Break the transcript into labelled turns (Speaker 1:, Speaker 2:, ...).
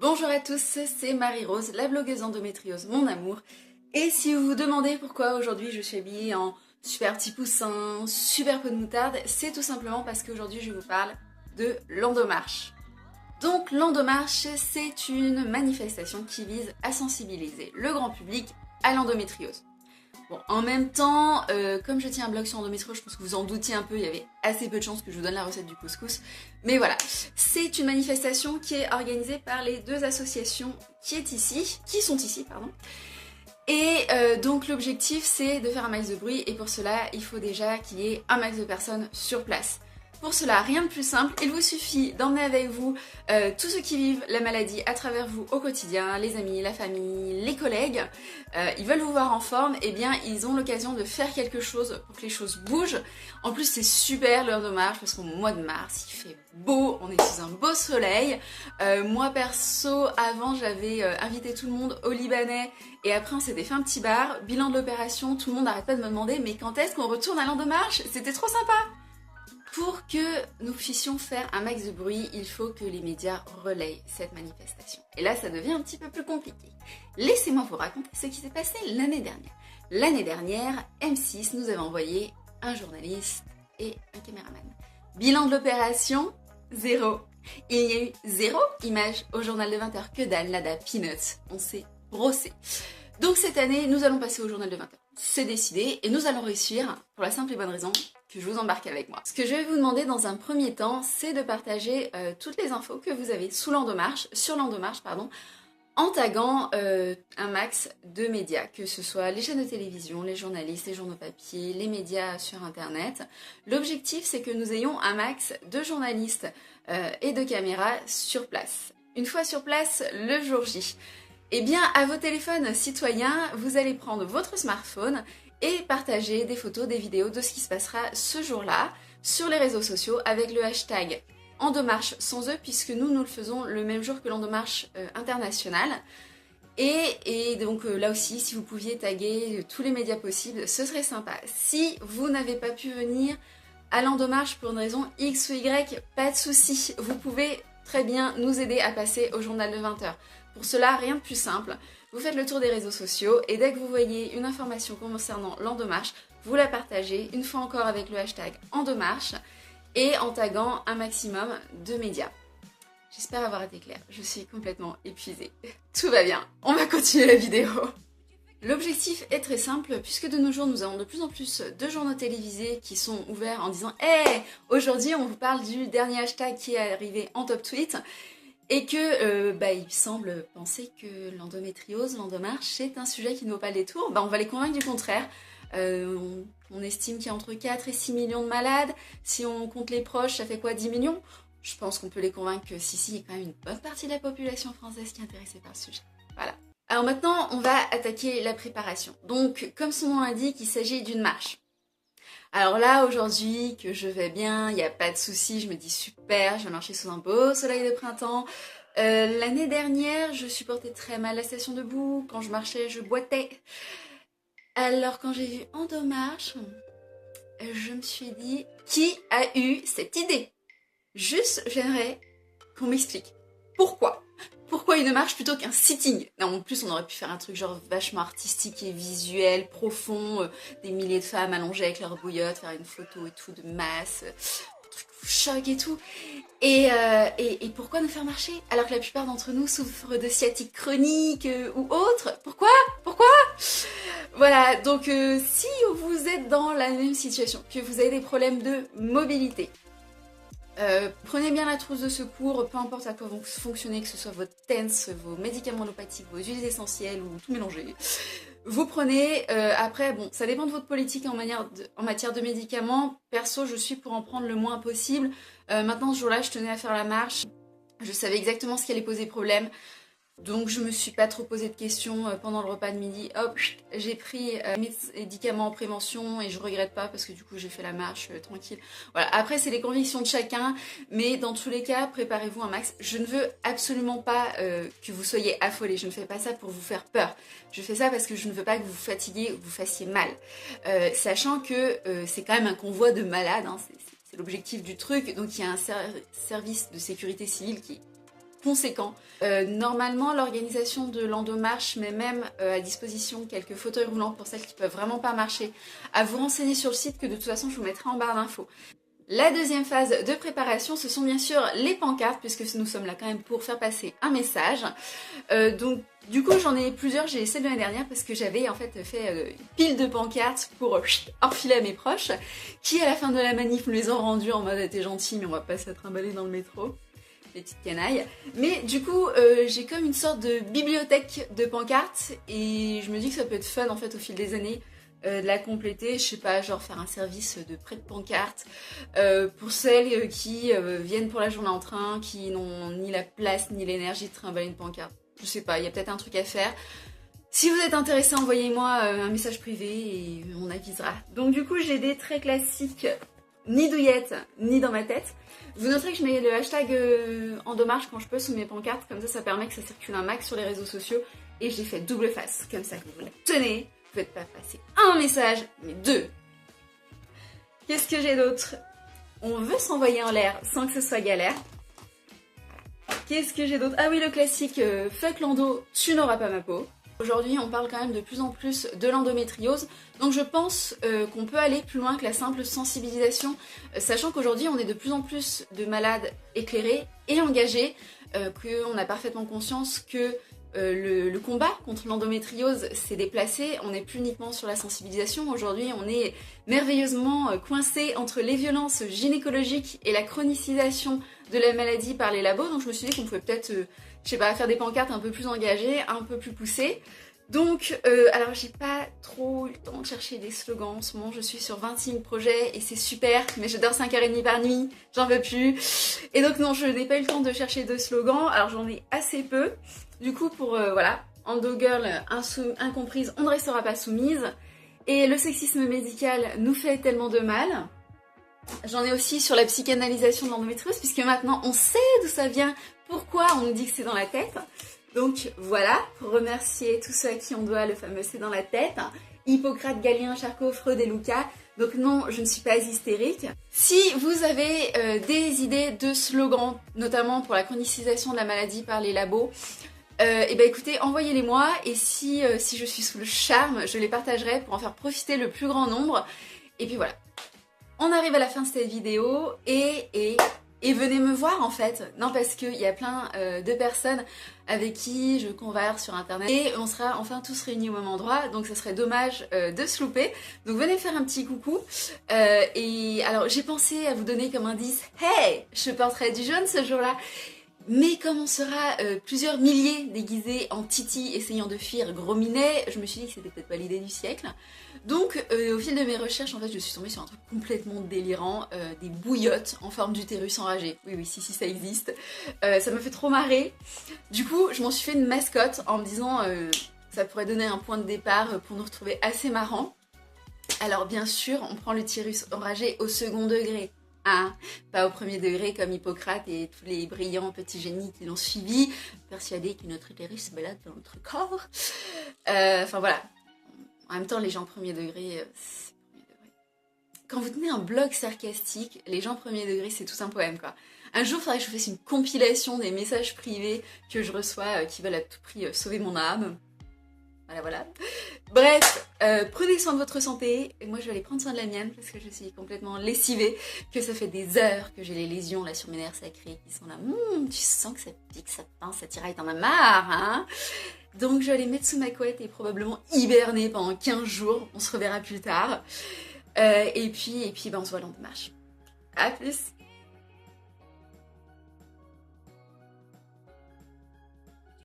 Speaker 1: Bonjour à tous, c'est Marie-Rose, la blogueuse endométriose Mon Amour. Et si vous vous demandez pourquoi aujourd'hui je suis habillée en super petit poussin, super peu de moutarde, c'est tout simplement parce qu'aujourd'hui je vous parle de l'endomarche. Donc l'endomarche, c'est une manifestation qui vise à sensibiliser le grand public à l'endométriose. Bon, en même temps, comme je tiens un blog sur l'endométriose, je pense que vous en doutiez un peu, il y avait assez peu de chances que je vous donne la recette du couscous. Mais voilà, c'est une manifestation qui est organisée par les deux associations qui sont ici. Et donc l'objectif c'est de faire un max de bruit et pour cela il faut déjà qu'il y ait un max de personnes sur place. Pour cela, rien de plus simple, il vous suffit d'emmener avec vous tous ceux qui vivent la maladie à travers vous au quotidien, les amis, la famille, les collègues. Ils veulent vous voir en forme, et bien ils ont l'occasion de faire quelque chose pour que les choses bougent. En plus c'est super l'heure de marche parce qu'au mois de mars il fait beau, on est sous un beau soleil. Moi perso, avant j'avais invité tout le monde au Libanais et après on s'était fait un petit bar. Bilan de l'opération, tout le monde n'arrête pas de me demander mais quand est-ce qu'on retourne à l'endomarche? C'était trop sympa! Pour que nous puissions faire un max de bruit, il faut que les médias relayent cette manifestation. Et là, ça devient un petit peu plus compliqué. Laissez-moi vous raconter ce qui s'est passé l'année dernière. L'année dernière, M6 nous avait envoyé un journaliste et un caméraman. Bilan de l'opération, 0. Il y a eu 0 image au journal de 20h, que dalle, nada, peanuts. On s'est brossé. Donc cette année, nous allons passer au journal de 20h. C'est décidé et nous allons réussir pour la simple et bonne raison que je vous embarque avec moi. Ce que je vais vous demander dans un premier temps, c'est de partager toutes les infos que vous avez sur l'endomarche, en taguant un max de médias, que ce soit les chaînes de télévision, les journalistes, les journaux papier, les médias sur internet. L'objectif, c'est que nous ayons un max de journalistes et de caméras sur place. Une fois sur place, le jour J, eh bien, à vos téléphones citoyens, vous allez prendre votre smartphone et partager des photos, des vidéos de ce qui se passera ce jour-là sur les réseaux sociaux avec le hashtag Endomarche sans eux, puisque nous le faisons le même jour que l'Endomarche internationale. Et donc là aussi, si vous pouviez taguer tous les médias possibles, ce serait sympa. Si vous n'avez pas pu venir à l'Endomarche pour une raison X ou Y, pas de souci, vous pouvez très bien nous aider à passer au journal de 20h. Pour cela, rien de plus simple, vous faites le tour des réseaux sociaux et dès que vous voyez une information concernant l'endomarche, vous la partagez, une fois encore avec le hashtag Endomarche et en taguant un maximum de médias. J'espère avoir été claire, je suis complètement épuisée. Tout va bien, on va continuer la vidéo. L'objectif est très simple puisque de nos jours nous avons de plus en plus de journaux télévisés qui sont ouverts en disant « Hey, aujourd'hui on vous parle du dernier hashtag qui est arrivé en top tweet ». Et que il semble penser que l'endométriose, l'endomarche, c'est un sujet qui ne vaut pas le détour. On va les convaincre du contraire. On estime qu'il y a entre 4 et 6 millions de malades. Si on compte les proches, ça fait quoi, 10 millions? Je pense qu'on peut les convaincre que si, il y a quand même une bonne partie de la population française qui est intéressée par le sujet. Voilà. Alors maintenant, on va attaquer la préparation. Donc, comme son nom l'indique, il s'agit d'une marche. Alors là, aujourd'hui, que je vais bien, il n'y a pas de souci, je me dis super, je vais marcher sous un beau soleil de printemps. L'année dernière, je supportais très mal la station debout, quand je marchais, je boitais. Alors quand j'ai vu Endomarche, je me suis dit, qui a eu cette idée? Juste, j'aimerais qu'on m'explique. Pourquoi? Pourquoi une marche plutôt qu'un sitting? Non, en plus on aurait pu faire un truc genre vachement artistique et visuel, profond, des milliers de femmes allongées avec leurs bouillottes, faire une photo et tout de masse, un truc choc et tout. Et pourquoi nous faire marcher alors que la plupart d'entre nous souffrent de sciatique chronique ou autre? Pourquoi? Voilà, donc si vous êtes dans la même situation, que vous avez des problèmes de mobilité, prenez bien la trousse de secours, peu importe à quoi vous fonctionnez, que ce soit votre TENS, vos médicaments allopathiques, vos huiles essentielles ou tout mélangé. Vous prenez, après, bon, ça dépend de votre politique en matière de médicaments. Perso, je suis pour en prendre le moins possible. Maintenant, ce jour-là, je tenais à faire la marche. Je savais exactement ce qui allait poser problème. Donc je me suis pas trop posé de questions pendant le repas de midi. Hop, j'ai pris mes médicaments en prévention et je regrette pas parce que du coup j'ai fait la marche tranquille. Voilà, après c'est les convictions de chacun, mais dans tous les cas, préparez-vous un max. Je ne veux absolument pas que vous soyez affolés, je ne fais pas ça pour vous faire peur. Je fais ça parce que je ne veux pas que vous vous fatiguiez ou que vous fassiez mal. Sachant que c'est quand même un convoi de malades, hein, c'est l'objectif du truc, donc il y a un service de sécurité civile qui conséquent. Normalement, l'organisation de l'Endomarche met même à disposition quelques fauteuils roulants pour celles qui peuvent vraiment pas marcher, à vous renseigner sur le site que de toute façon je vous mettrai en barre d'infos. La deuxième phase de préparation, ce sont bien sûr les pancartes, puisque nous sommes là quand même pour faire passer un message. Donc du coup j'en ai plusieurs, j'ai celle de l'année dernière parce que j'avais en fait fait une pile de pancartes pour enfiler à mes proches, qui à la fin de la manif me les ont rendues en mode t'es gentil mais on va pas se trimballer dans le métro. Les petites canailles. Mais du coup j'ai comme une sorte de bibliothèque de pancartes et je me dis que ça peut être fun en fait au fil des années. De la compléter, je sais pas, genre faire un service de prêt de pancarte pour celles qui viennent pour la journée en train, qui n'ont ni la place ni l'énergie de trimballer une pancarte. Je sais pas, il y a peut-être un truc à faire. Si vous êtes intéressé, envoyez-moi un message privé et on avisera. Donc du coup, j'ai des traits classiques, ni douillettes, ni dans ma tête. Vous noterez que je mets le hashtag Endomarche quand je peux sous mes pancartes, comme ça permet que ça circule un max sur les réseaux sociaux. Et j'ai fait double face, comme ça que vous la tenez. Vous ne faites pas passer un message, mais deux. Qu'est-ce que j'ai d'autre? On veut s'envoyer en l'air sans que ce soit galère. Qu'est-ce que j'ai d'autre? Ah oui, le classique fuck l'endo, tu n'auras pas ma peau. Aujourd'hui, on parle quand même de plus en plus de l'endométriose, donc je pense qu'on peut aller plus loin que la simple sensibilisation, sachant qu'aujourd'hui, on est de plus en plus de malades éclairés et engagés, qu'on a parfaitement conscience que le combat contre l'endométriose s'est déplacé, on n'est plus uniquement sur la sensibilisation, aujourd'hui on est merveilleusement coincé entre les violences gynécologiques et la chronicisation de la maladie par les labos, donc je me suis dit qu'on pouvait peut-être, je sais pas, faire des pancartes un peu plus engagées, un peu plus poussées. Donc, alors j'ai pas trop eu le temps de chercher des slogans en ce moment, je suis sur 26 projets et c'est super, mais je dors 5h30 par nuit, j'en veux plus. Et donc non, je n'ai pas eu le temps de chercher de slogans, alors j'en ai assez peu. Du coup, pour, voilà, Endo Girl incomprise, on ne restera pas soumise. Et le sexisme médical nous fait tellement de mal. J'en ai aussi sur la psychanalysation de l'endométriose, puisque maintenant on sait d'où ça vient, pourquoi on nous dit que c'est dans la tête. Donc voilà, pour remercier tous ceux à qui on doit le fameux c'est dans la tête. Hippocrate, Galien, Charcot, Freud et Lucas. Donc non, je ne suis pas hystérique. Si vous avez des idées de slogans, notamment pour la chronicisation de la maladie par les labos, et ben écoutez, envoyez-les moi et si je suis sous le charme, je les partagerai pour en faire profiter le plus grand nombre. Et puis voilà. On arrive à la fin de cette vidéo et venez me voir en fait. Non, parce qu'il y a plein de personnes avec qui je converse sur internet et on sera enfin tous réunis au même endroit, donc ce serait dommage de se louper. Donc venez faire un petit coucou. Et alors j'ai pensé à vous donner comme indice, hey, je porterai du jaune ce jour-là. Mais comme on sera plusieurs milliers déguisés en Titi essayant de fuir Gros Minet, je me suis dit que c'était peut-être pas l'idée du siècle. Donc au fil de mes recherches, en fait, je suis tombée sur un truc complètement délirant, des bouillottes en forme d'utérus enragé. Oui, oui, si, ça existe. Ça m'a fait trop marrer. Du coup, je m'en suis fait une mascotte en me disant ça pourrait donner un point de départ pour nous retrouver assez marrants. Alors bien sûr, on prend l'utérus enragé au second degré. Hein, pas au premier degré comme Hippocrate et tous les brillants petits génies qui l'ont suivi, persuadés que notre utérus se balade dans notre corps. Enfin voilà. En même temps, les gens premier degré, c'est premier degré. Quand vous tenez un blog sarcastique, les gens premier degré, c'est tout un poème quoi. Un jour, il faudrait que je fasse une compilation des messages privés que je reçois qui veulent à tout prix sauver mon âme. Voilà. Bref, prenez soin de votre santé. Et moi, je vais aller prendre soin de la mienne parce que je suis complètement lessivée. Que ça fait des heures que j'ai les lésions là sur mes nerfs sacrés qui sont là. Tu sens que ça pique, ça pince, ça tiraille, t'en as marre, hein? Donc, je vais aller mettre sous ma couette et probablement hiberner pendant 15 jours. On se reverra plus tard. Et puis, on se voit l'Endomarche. À plus!